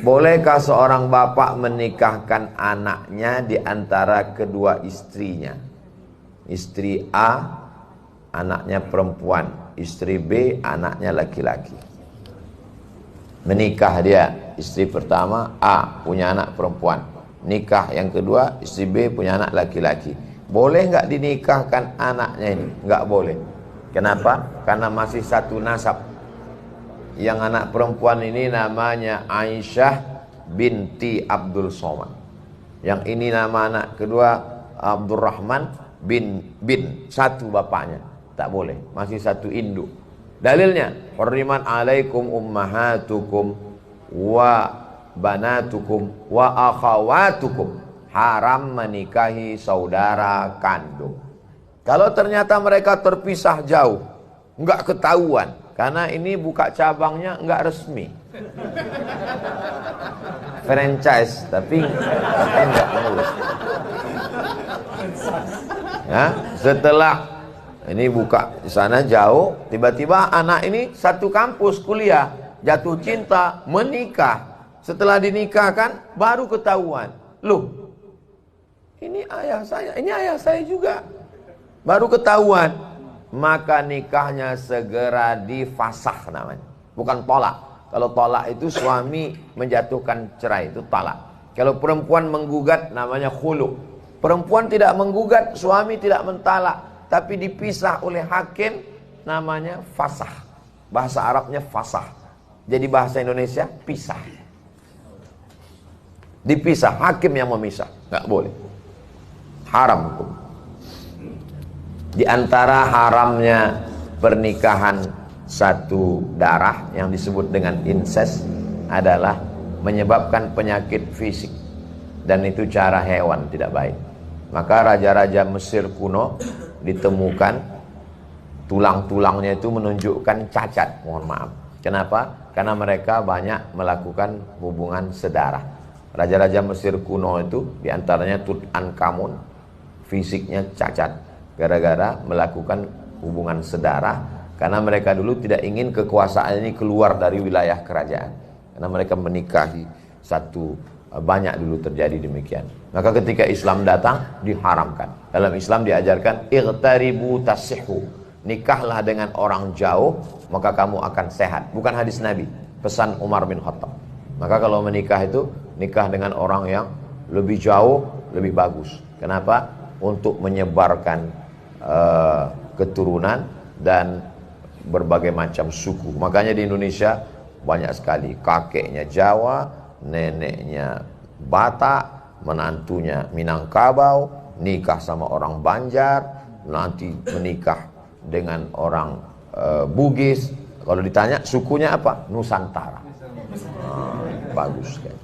Bolehkah seorang bapak menikahkan anaknya di antara kedua istrinya? Istri A anaknya perempuan, istri B anaknya laki-laki. Menikah dia, istri pertama A punya anak perempuan, nikah yang kedua istri B punya anak laki-laki. Boleh nggak dinikahkan anaknya ini? Nggak boleh. Kenapa? Karena masih satu nasab. Yang anak perempuan ini namanya Aisyah binti Abdul Somad. Yang ini nama anak kedua Abdurrahman bin satu bapaknya. Tak boleh, masih satu induk. Dalilnya, hurrimat alaikum ummahatukum wa banatukum wa akhawatukum. Haram menikahi saudara kandung. Kalau ternyata mereka terpisah jauh, enggak ketahuan, karena ini buka cabangnya enggak resmi, franchise, tapi enggak mulus. Ya, setelah ini buka di sana jauh, tiba-tiba anak ini satu kampus kuliah, jatuh cinta, menikah. Setelah dinikahkan baru ketahuan, loh, ini ayah saya juga. Baru ketahuan, maka nikahnya segera difasakh namanya. Bukan tolak. Kalau tolak itu suami menjatuhkan cerai, itu talak. Kalau perempuan menggugat namanya khulu. Perempuan tidak menggugat, suami tidak mentalak, tapi dipisah oleh hakim, namanya fasakh. Bahasa Arabnya fasakh. Jadi bahasa Indonesia pisah. Dipisah, hakim yang memisah, nggak boleh. Haram hukum. Di antara haramnya pernikahan satu darah yang disebut dengan incest adalah menyebabkan penyakit fisik, dan itu cara hewan tidak baik. Maka raja-raja Mesir kuno ditemukan tulang-tulangnya itu menunjukkan cacat, mohon maaf. Kenapa? Karena mereka banyak melakukan hubungan sedarah. Raja-raja Mesir kuno itu diantaranya Tutankhamun, fisiknya cacat gara-gara melakukan hubungan sedarah, karena mereka dulu tidak ingin kekuasaan ini keluar dari wilayah kerajaan, karena mereka menikahi satu, banyak dulu terjadi demikian. Maka ketika Islam datang diharamkan. Dalam Islam diajarkan ightaribu tasihhu, nikahlah dengan orang jauh maka kamu akan sehat. Bukan hadis Nabi, pesan Umar bin Khattab. Maka kalau menikah itu nikah dengan orang yang lebih jauh lebih bagus. Kenapa? Untuk menyebarkan keturunan dan berbagai macam suku. Makanya di Indonesia banyak sekali kakeknya Jawa, neneknya Batak, menantunya Minangkabau, nikah sama orang Banjar, nanti menikah dengan orang Bugis. Kalau ditanya sukunya apa? Nusantara. Bagus kan.